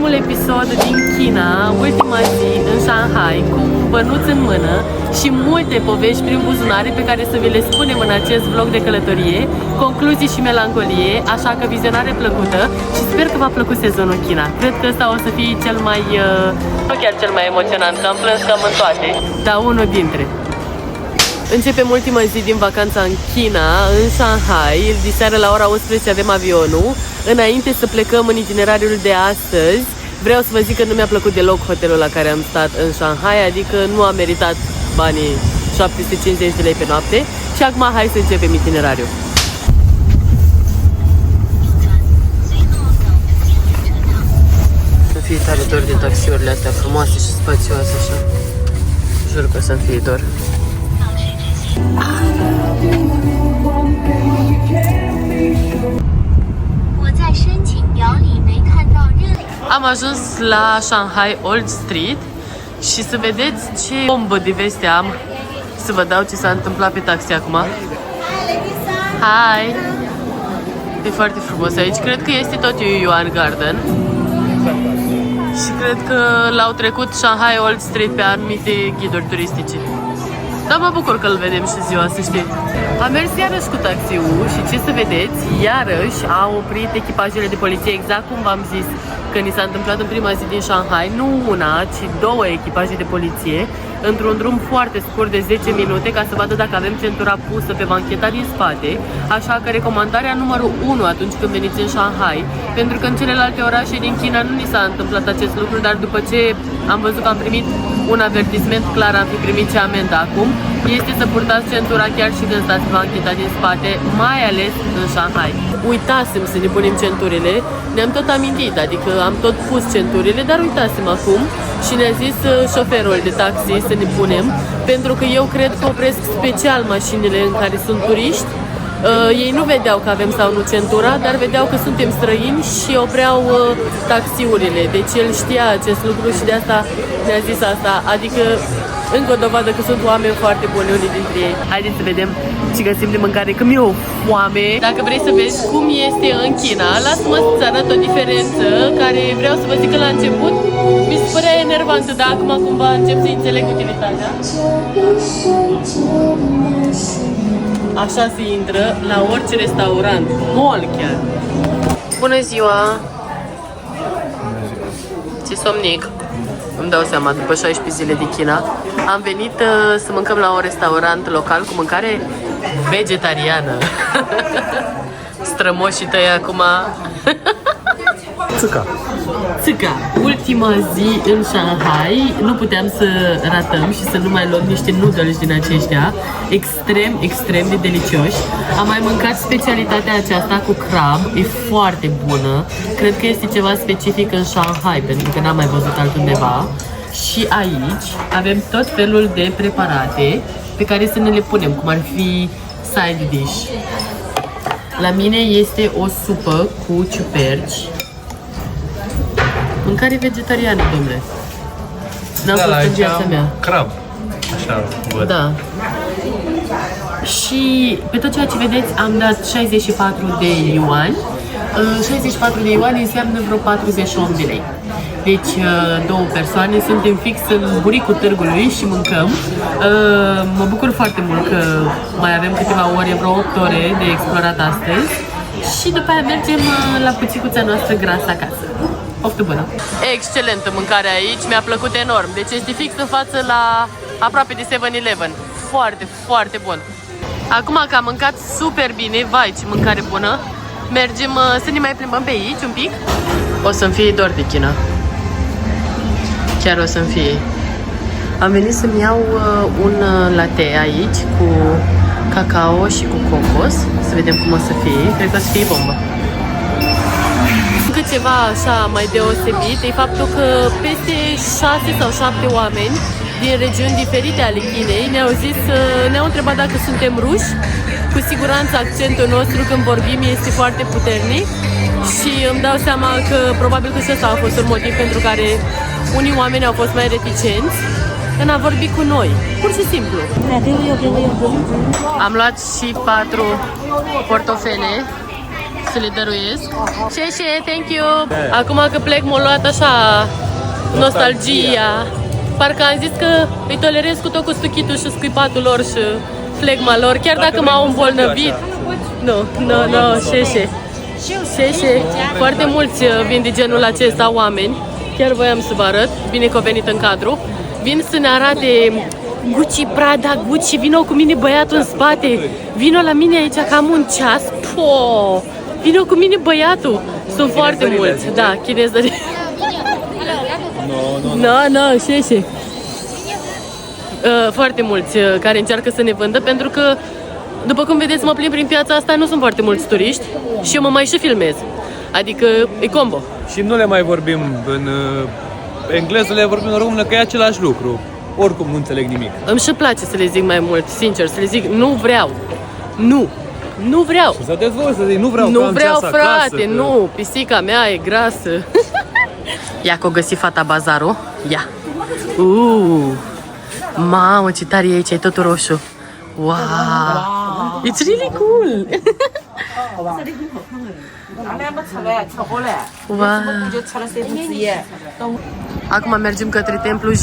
ultimul episod din China, ultima zi în Shanghai, cu un bănuț în mână și multe povești prin buzunare pe care să vi le spunem în acest vlog de călătorie, concluzii și melancolie, așa că vizionare plăcută și sper că v-a plăcut sezonul China. Cred că ăsta o să fie cel mai, nu chiar cel mai emoționant, că am plâns cam în toate, dar unul dintre. Începem ultima zi din vacanța în China, în Shanghai. Diseară la ora 11 avem avionul. Înainte să plecăm în itinerariul de astăzi, vreau să vă zic că nu mi-a plăcut deloc hotelul la care am stat în Shanghai, adică nu a meritat banii 750 de lei pe noapte. Și acum hai să începem itinerariul. Să fie tare dor din taxiurile astea frumoase și spațioase așa. Jur că o să-mi fie dor. Am ajuns la Shanghai Old Street și să vedeți ce bombă de veste am. Să vă dau ce s-a întâmplat pe taxi acum. Hai! E foarte frumos aici. Cred că este tot Yuan Garden. Și cred că l-au trecut Shanghai Old Street pe anumite ghiduri turistice. Dar mă bucur că îl vedem și ziua, să știi. Am mers iarăși cu taxiul și ce să vedeți, iarăși au oprit echipajele de poliție, exact cum v-am zis că ni s-a întâmplat în prima zi din Shanghai, nu una, ci două echipaje de poliție, într-un drum foarte scurt de 10 minute, ca să vadă dacă avem centura pusă pe bancheta din spate, așa că recomandarea numărul 1 atunci când veniți în Shanghai, pentru că în celelalte orașe din China nu ni s-a întâmplat acest lucru, dar după ce am văzut că am primit un avertisment clar, am fi primit și amendă acum, este să purtați centura chiar și când stați pe bancheta din spate, mai ales în Shanghai. Uitasem să ne punem centurile, ne-am tot amintit, adică am tot pus centurile, dar uitasem acum și ne-a zis șoferul de taxi să ne punem, pentru că eu cred că opresc special mașinile în care sunt turiști. Ei nu vedeau că avem sau nu centura, dar vedeau că suntem străini și opreau taxiurile. Deci el știa acest lucru și de asta ne-a zis asta. Adică încă o dovadă că sunt oameni foarte buni unii dintre ei. Haideți să vedem ce găsim de mâncare, că mi-e o foame. Dacă vrei să vezi cum este în China, lasă-mă să-ți arăt o diferență care vreau să vă zic că la început mi se părea enervantă, dar acum cumva încep să înțeleg utilitatea. Așa se intră la orice restaurant, mall chiar. Bună ziua! Ce somnic! Îmi dau seama, după 16 zile de China, am venit să mâncăm la un restaurant local cu mâncare vegetariană. Strămoșii tăi acum... Țica. Țica. Ultima zi în Shanghai, nu puteam să ratăm și să nu mai luăm niște noodles din aceștia extrem, extrem de delicioși. Am mai mâncat specialitatea aceasta cu crab, e foarte bună. Cred că este ceva specific în Shanghai, pentru că n-am mai văzut altundeva. Și aici avem tot felul de preparate pe care să ne le punem, cum ar fi side dish. La mine este o supă cu ciuperci. Mâncare vegetariană, domnule. N-am fost în viața mea. Crab. Așa văd. Da. Și pe tot ceea ce vedeți am dat 64 de yuan. 64 de yuan înseamnă vreo 48 de lei. Deci două persoane, suntem fix în buricul târgului și mâncăm. Mă bucur foarte mult că mai avem câteva ore, vreo 8 ore de explorat astăzi. Și după aia mergem la puțicuța noastră grasă acasă. Poftă bună! Excelentă mâncarea aici, mi-a plăcut enorm. Deci este fix în față la aproape de 7-Eleven. Foarte, foarte bun. Acum că am mâncat super bine, vai ce mâncare bună, mergem să ne mai plimbăm pe aici un pic. O să-mi fie dor de China. Chiar o să-mi fie. Am venit să-mi iau un latte aici cu cacao și cu cocos. Să vedem cum o să fie. Cred că o să fie bombă. Încă ceva așa mai deosebit e faptul că peste 6 sau 7 oameni din regiuni diferite ale Chinei ne-au întrebat dacă suntem ruși. Cu siguranță accentul nostru când vorbim este foarte puternic și îmi dau seama că probabil că și ăsta a fost un motiv pentru care unii oameni au fost mai reticenți în a vorbi cu noi, pur și simplu. Am luat și 4 portofele să le dăruiesc. Șeșe, thank you! Acum că plec, m-a luat așa nostalgia. Parcă am zis că îi tolerez cu tot cu stuchitul și scuipatul lor și flegma lor, chiar dacă m-au îmbolnăvit. Nu, șeșe. Șeșe. Foarte mulți vin de genul acesta, oameni. Chiar voiam să vă arăt, bine că au venit în cadru. Vin să ne arate Gucci, Prada, Gucci, vino cu mine băiatul în spate. Vino la mine aici că am un ceas. Po! Vino cu mine băiatul. Sunt foarte mulți, da, chinezări. No, șeșe. Foarte mulți care încearcă să ne vândă, pentru că, după cum vedeți, mă plimb prin piața asta, nu sunt foarte mulți turiști și eu mă mai și filmez. Adică e combo. Și nu le mai vorbim în engleză, le vorbim în română, că e același lucru. Oricum nu înțeleg nimic. Îmi și place să le zic mai mult, sincer, să le zic nu vreau. Nu vreau. Și să dezvolt, să zic nu vreau. Nu vreau, frate, acasă, nu. Pisica mea e grasă. Ia că o găsi fata bazarul. Ia. Mamă, ce tare e aici, e totul roșu. Wow. It's really cool. Wow. Acum mergem către templul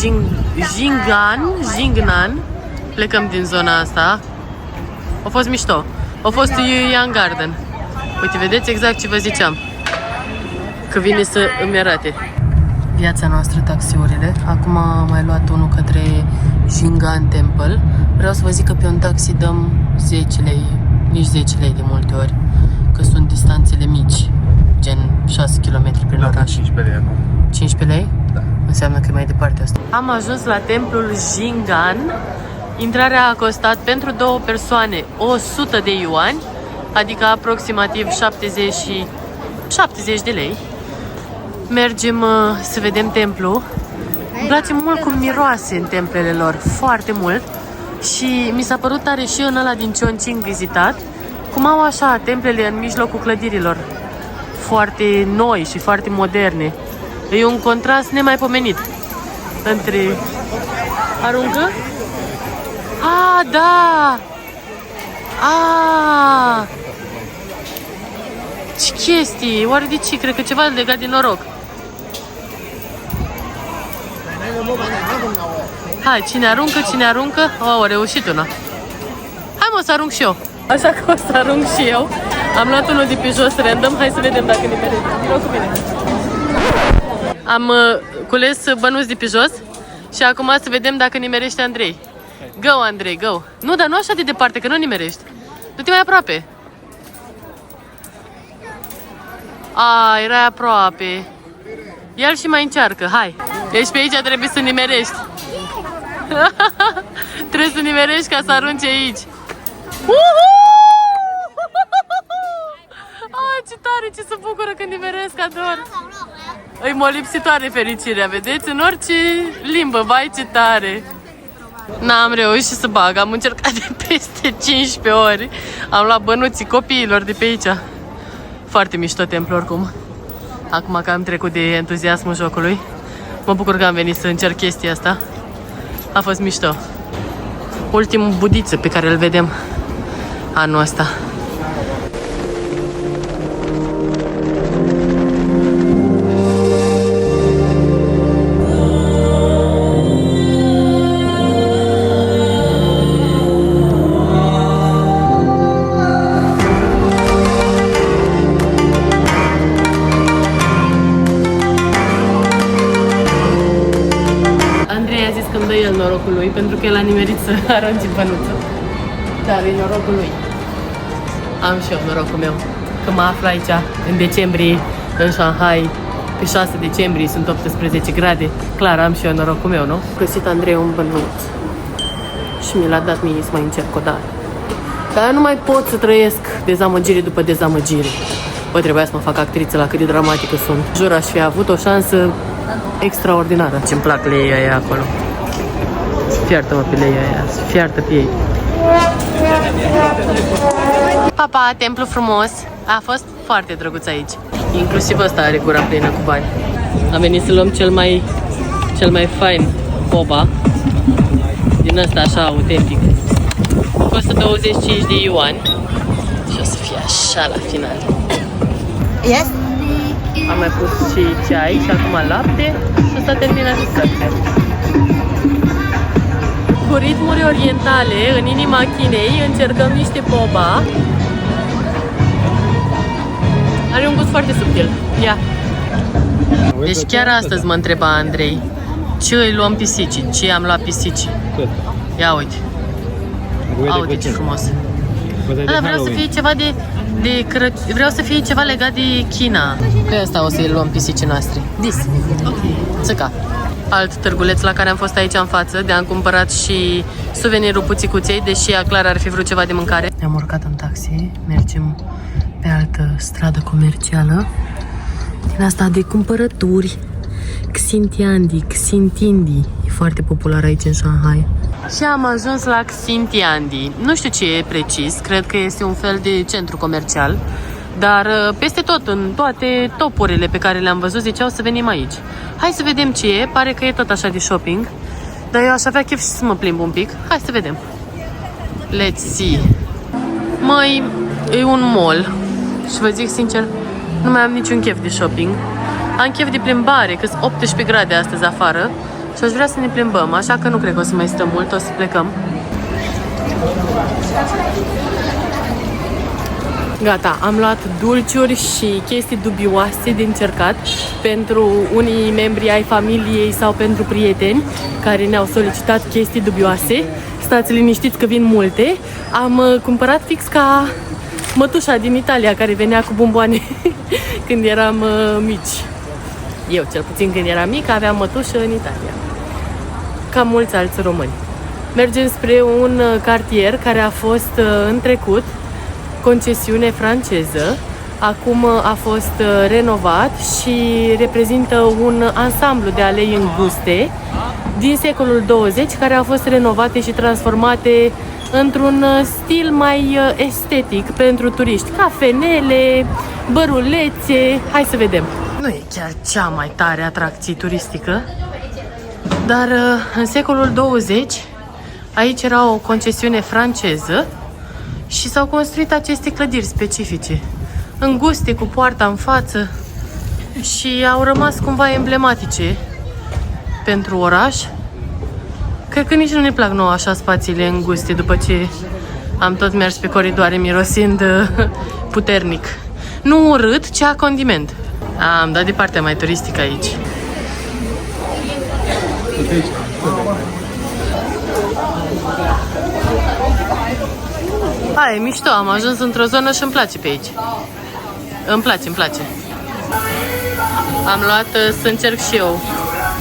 Jingnan. Plecăm din zona asta. A fost mișto. A fost Yuan Garden. Uite, vedeți exact ce vă ziceam. Că vine să îmi arate. Viața noastră, taxiurile. Acum am mai luat unul către Jingnan Temple. Vreau să vă zic că pe un taxi dăm 10 lei, nici 10 lei de multe ori. Că sunt distanțele mici, gen 6 km prin oraș. 15 lei acum. 15 lei? Da. Înseamnă că e mai departe asta. Am ajuns la templul Jingnan. Intrarea a costat pentru două persoane 100 de yuani, adică aproximativ 70 de lei. Mergem să vedem templul. Îmi place mult cum miroase în templele lor, foarte mult. Și mi s-a părut tare și în ăla din Chongqing vizitat, cum au așa templele în mijlocul clădirilor, foarte noi și foarte moderne. E un contrast nemaipomenit între... Aruncă? Ah, da! Ah! Ce chestii? Oare de ce? Cred că ceva legat de noroc. Hai, cine aruncă? Oh, a reușit una. Hai mă, să arunc și eu. Așa că o să arunc și eu. Am luat unul de pe jos random. Hai să vedem dacă nimerește. Vino cu mine. Am cules bănuți de pe jos și acum să vedem dacă nimerește Andrei. Go, Andrei, go. Nu, dar nu așa de departe, că nu nimerești. Du-te mai aproape. A, erai aproape. Ia-l și mai încearcă, hai. Deci pe aici trebuie să nimerești. Trebuie să nimerești ca să arunci aici. Ai, ce tare, ce se bucură când nimeresc, ador. Îi molipsitoare fericirea, vedeți? În orice limbă, vai ce tare. N-am reușit să bag, am încercat de peste 15 ori. Am luat bănuții copiilor de pe aici. Foarte mișto templu oricum. Acum că am trecut de entuziasmul jocului, mă bucur că am venit să încerc chestia asta. A fost mișto. Ultimul budiță pe care îl vedem anul ăsta. Norocul lui, pentru că el a nimerit să arunce bănuță. Dar e norocul lui. Am și eu norocul meu. Că mă aflu aici în decembrie, în Shanghai, pe 6 decembrie sunt 18 grade. Clar, am și eu norocul meu, nu? Găsit Andrei un bănuț și mi l-a dat mie să mai încerc o dată. Dar eu nu mai pot să trăiesc dezamăgire după dezamăgire. Bă, trebuia să mă fac actriță la cât de dramatică sunt. Jur, aș fi avut o șansă extraordinară. Ce-mi plac leii aia acolo. Fiartă-mă pe leii aia, fiartă pe ei. Papa, templu frumos. A fost foarte drăguț aici. Inclusiv ăsta are gura plină cu bani. Am venit să luăm cel mai fain boba. Din ăsta așa autentic. Costă 25 de yuani. Și o să fie așa la final. Yes. Am mai pus și ceai și acum lapte și s-a terminat distracția. Cu ritmuri orientale, în inima Chinei, încercăm niște boba. Are un gust foarte subtil. Ia! Deci chiar astăzi mă întreba Andrei ce îi luăm pisicii, ce am luat pisicii. Ia uite. Uite ce frumos. Da, vreau să fie ceva vreau să fie ceva legat de China. Pe asta o să-i luăm pisicii noastre. Dis. Ok. Țăca. Alt târguleț la care am fost aici în față, de am cumpărat și suvenirul puțicuței, deși ea clar ar fi vrut ceva de mâncare. Ne-am urcat în taxi, mergem pe altă stradă comercială. Din asta de cumpărături. Xintiandi. E foarte popular aici în Shanghai. Și am ajuns la Xintiandi. Nu știu ce e precis, cred că este un fel de centru comercial. Dar peste tot, în toate topurile pe care le-am văzut, ziceau să venim aici. Hai să vedem ce e, pare că e tot așa de shopping. Dar eu aș avea chef și să mă plimb un pic. Hai să vedem. Let's see. Măi, e un mall. Și vă zic sincer, nu mai am niciun chef de shopping. Am chef de plimbare, că sunt 18 grade astăzi afară. Și aș vrea să ne plimbăm, așa că nu cred că o să mai stăm mult, o să plecăm. Gata, am luat dulciuri și chestii dubioase de încercat pentru unii membri ai familiei sau pentru prieteni care ne-au solicitat chestii dubioase. Stați liniștiți că vin multe. Am cumpărat fix ca mătușa din Italia care venea cu bomboane când eram mici. Eu, cel puțin când eram mic, aveam mătușă în Italia. Ca mulți alți români. Mergem spre un cartier care a fost în trecut concesiune franceză. Acum a fost renovat și reprezintă un ansamblu de alei înguste din secolul 20 care au fost renovate și transformate într-un stil mai estetic pentru turiști. Cafenele, bărulețe. Hai să vedem. Nu e chiar cea mai tare atracție turistică, dar în secolul 20 aici era o concesiune franceză și s-au construit aceste clădiri specifice, înguste, cu poarta în față, și au rămas cumva emblematice pentru oraș. Cred că nici nu ne plac nouă așa spațiile înguste, după ce am tot mers pe coridoare mirosind puternic. Nu urât, ci a condiment. Am dat de partea mai turistică aici. Hai, e mișto, am ajuns într-o zonă și îmi place pe aici. Îmi place. Am luat să încerc și eu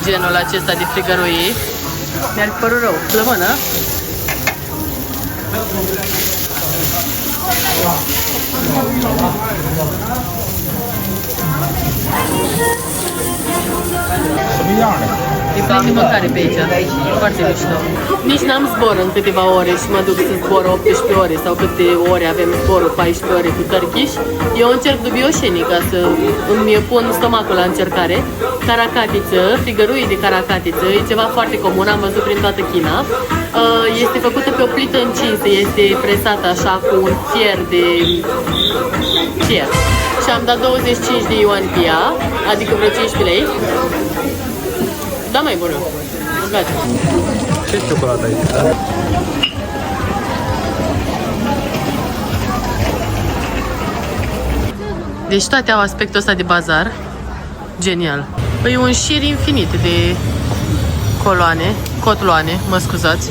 genul acesta de frigăruie. Mi-ar părut rău. Plămână? E plin de mâncare pe aici, foarte mișto. Nici n-am zbor în câteva ore și mă duc să zbor 18 ore sau câte ore avem zborul, 14 ore cu Turkish. Eu încerc dubioșenii ca să îmi pun stomacul la încercare. Caracatiță, frigăruie de caracatiță, e ceva foarte comun, am văzut prin toată China. Este făcută pe o plită încinsă, este presată așa cu un fier de fier. Și am dat 25 de yuan pe ea, adică vreo 15 lei. Da, mai bună. Gata. Ce ciocolată aici? Deci toate au aspectul ăsta de bazar. Genial. E un șir infinit de cotloane, mă scuzați.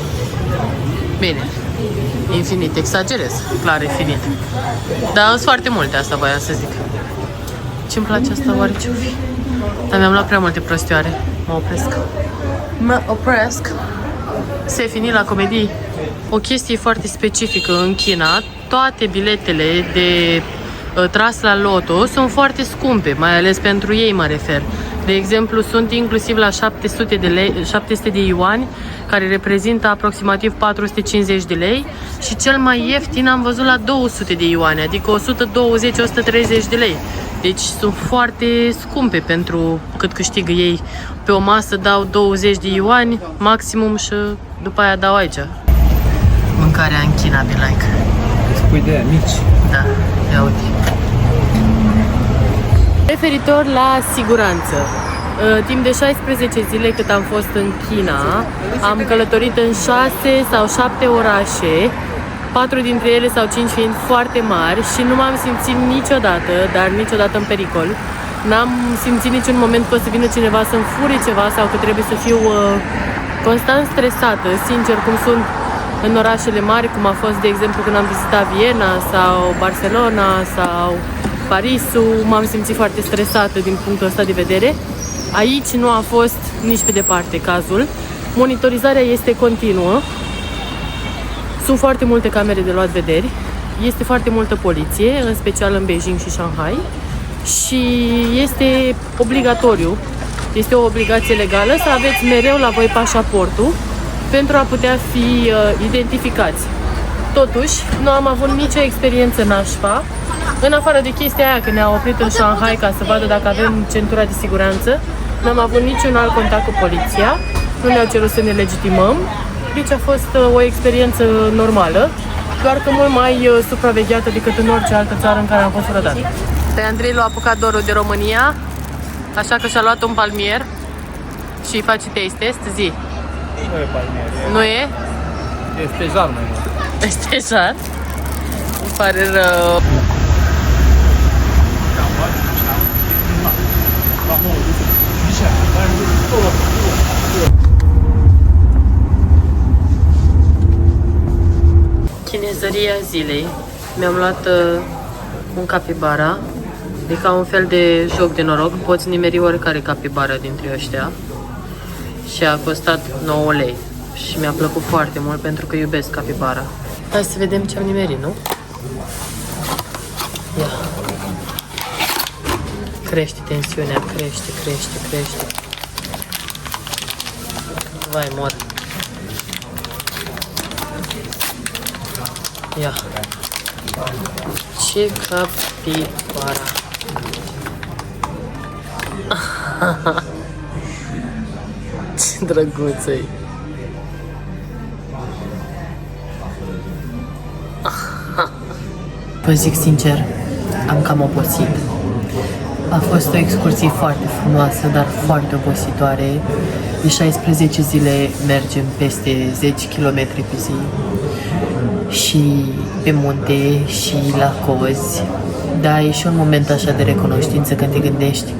Bine. Infinit, exagerez. Clar, infinit. Dar sunt foarte multe, asta voiam să zic. Ce-mi place asta, oare ce-o fi? Dar mi-am luat prea multe prostioare. Mă opresc. Se fini la comedii. O chestie foarte specifică în China. Toate biletele de tras la loto sunt foarte scumpe, mai ales pentru ei mă refer. De exemplu, sunt inclusiv la 700 de yuani, care reprezintă aproximativ 450 de lei, și cel mai ieftin am văzut la 200 de yuani, adică 120-130 de lei. Deci sunt foarte scumpe pentru cât câștigă ei. Pe o masă dau 20 de yuani maximum și după aia dau aici. Mâncarea în China, be like. Spui de aia mici. Da, ia uite. Referitor la siguranță, timp de 16 zile cât am fost în China, am călătorit în 6 sau 7 orașe, 4 dintre ele sau 5 fiind foarte mari și nu m-am simțit niciodată, dar niciodată în pericol. N-am simțit niciun moment că o să vină cineva să-mi fure ceva sau că trebuie să fiu constant stresată, sincer, cum sunt în orașele mari, cum a fost, de exemplu, când am vizitat Viena sau Barcelona sau Parisul, m-am simțit foarte stresată din punctul ăsta de vedere. Aici nu a fost nici pe departe cazul. Monitorizarea este continuă. Sunt foarte multe camere de luat vederi. Este foarte multă poliție, în special în Beijing și Shanghai. Și este obligatoriu, este o obligație legală să aveți mereu la voi pașaportul pentru a putea fi identificați. Totuși, nu am avut nicio experiență nașpa, în afară de chestia aia că ne-a oprit în Shanghai ca să vadă dacă avem centura de siguranță. N-am avut niciun alt contact cu poliția, nu ne-au cerut să ne legitimăm, deci a fost o experiență normală, doar că mult mai supravegheată decât în orice altă țară în care am fost vreodată. Pe Andrei l-a apucat dorul de România, așa că și-a luat un palmier și îi face taste test, zi. Nu e palmier. Nu e? Este jar mai mult. Este jar? Îmi pare rău. Chinezăria zilei. Mi-am luat un capibara. E ca un fel de joc de noroc. Poți nimeri oricare capibara dintre ăștia. Și a costat 9 lei. Și mi-a plăcut foarte mult pentru că iubesc capibara. Hai să vedem ce am nimerit, nu? Ia. Crește tensiunea, crește. Vai, mor. Ia. Ce capibara. Ce drăguță e. Vă zic sincer, am cam obosit. A fost o excursie foarte frumoasă, dar foarte obositoare. De 16 zile mergem peste 10 km pe zi. Și pe munte și la cozi. Da, e și un moment așa de recunoștință când te gândești.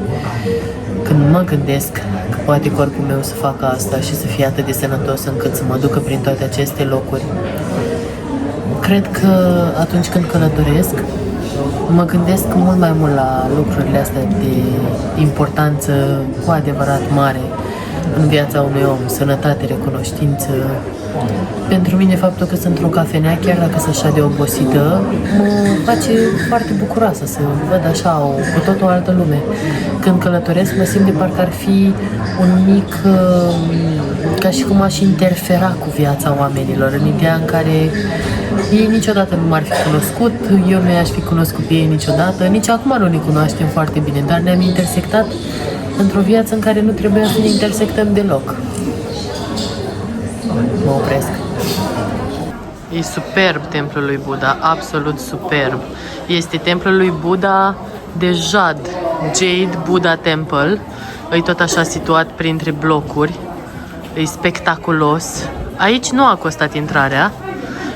Când mă gândesc că poate corpul meu să facă asta și să fie atât de sănătos încât să mă ducă prin toate aceste locuri. Cred că atunci când călătoresc, mă gândesc mult mai mult la lucrurile astea de importanță cu adevărat mare în viața unui om, sănătate, recunoștință. Pentru mine faptul că sunt într-o cafenea, chiar dacă sunt așa de obosită, mă face foarte bucuroasă să văd așa cu tot o altă lume. Când călătoresc mă simt de parcă ar fi un mic, ca și cum aș interfera cu viața oamenilor, în ideea în care ei niciodată nu m-ar fi cunoscut, eu nu i-aș fi cunoscut pe ei niciodată, nici acum nu ne cunoaștem foarte bine, dar ne-am intersectat într-o viață în care nu trebuia să ne intersectăm deloc. Mă opresc. E superb templul lui Buddha, absolut superb. Este templul lui Buddha de jad, Jade Buddha Temple. E tot așa situat printre blocuri. E spectaculos. Aici nu a costat intrarea.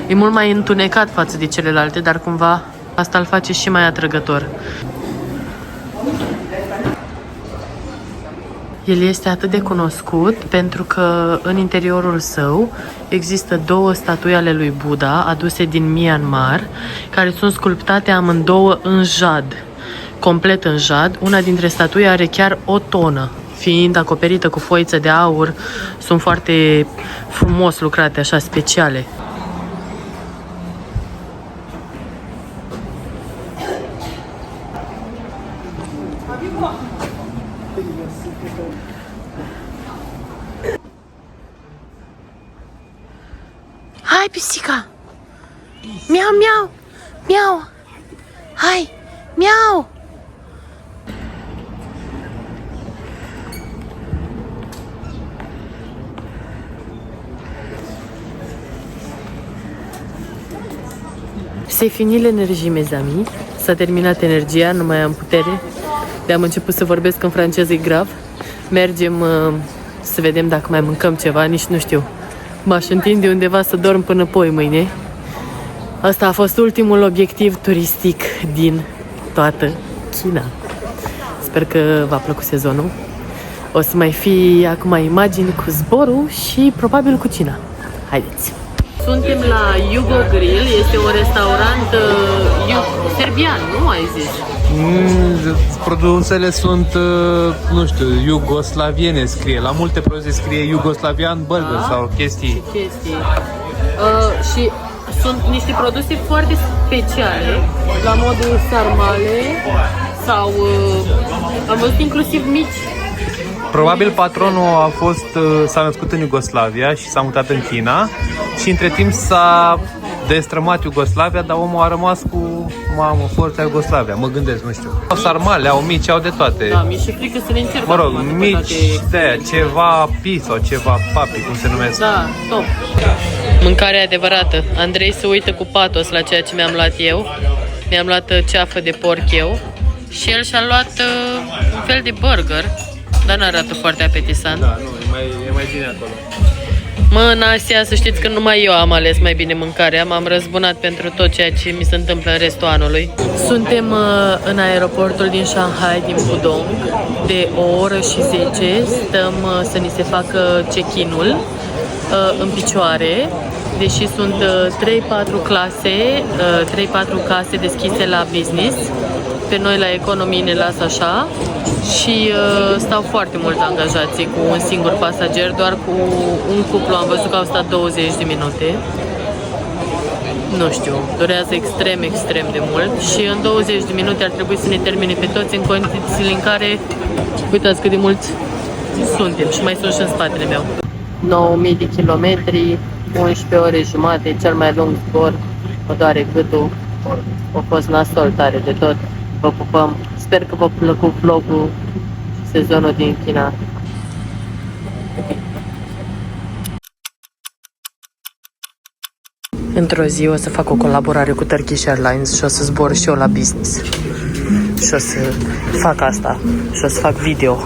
E mult mai întunecat față de celelalte, dar cumva asta îl face și mai atrăgător. El este atât de cunoscut pentru că în interiorul său există 2 statui ale lui Buddha aduse din Myanmar, care sunt sculptate amândouă în jad, complet în jad. Una dintre statui are chiar o tonă, fiind acoperită cu foiță de aur. Sunt foarte frumos lucrate, așa, speciale. Hai, pisica! Miau, miau! Miau! Hai! Miau! C'est fini l'énergie, mes amis. S-a terminat energia, nu mai am putere. De-am început să vorbesc în franceză, e grav. Mergem să vedem dacă mai mâncăm ceva, nici nu știu. M-aș întinde undeva să dorm până poi mâine. Asta a fost ultimul obiectiv turistic din toată China. Sper că v-a plăcut sezonul. O să mai fi acum imagini cu zborul și probabil cu cina. Haideți! Suntem la Yugo Grill, este un restaurant serbian, nu ai zis? Produsele sunt, nu știu, iugoslaviene scrie. La multe produse scrie iugoslavian burger sau chestii. Și sunt niște produse foarte speciale, la modul sarmale sau am văzut inclusiv mici. Probabil patronul s-a născut în Iugoslavia și s-a mutat în China și între timp s-a destrămat Iugoslavia, dar omul a rămas cu forța Iugoslavia, mă gândesc, nu știu. Au sarmale, au mici, au de toate. Da, mi-e și frică să le încerc. Mă rog, mici, de ceva pi sau ceva papi, cum se numesc. Da, top. Mâncare adevărată. Andrei se uită cu patos la ceea ce mi-am luat eu. Mi-am luat ceafă de porc eu și el și-a luat un fel de burger, dar nu arată foarte apetisant. Da, nu, e mai bine acolo. Mă, în Asia, să știți că numai eu am ales mai bine mâncarea. M-am răzbunat pentru tot ceea ce mi se întâmplă în restul anului. Suntem în aeroportul din Shanghai, din Pudong. De o oră și 10 stăm să ni se facă check-in-ul în picioare. Deși sunt 3-4 clase, 3-4 case deschise la business. Pe noi la economie ne lasă așa. Și stau foarte mulți angajații cu un singur pasager, doar cu un cuplu am văzut că au stat 20 de minute. Nu știu, durează extrem, extrem de mult și în 20 de minute ar trebui să ne termine pe toți în condițiile în care, uitați cât de mulți suntem și mai sunt și în spatele meu. 9000 de kilometri, 11 ore jumate, cel mai lung zbor, mă doare gâtul, a fost nasol tare de tot. Vă pupăm, sper că v-a plăcut vlogul și sezonul din China. Într-o zi o să fac o colaborare cu Turkish Airlines și o să zbor și eu la business. Și o să fac asta și o să fac video.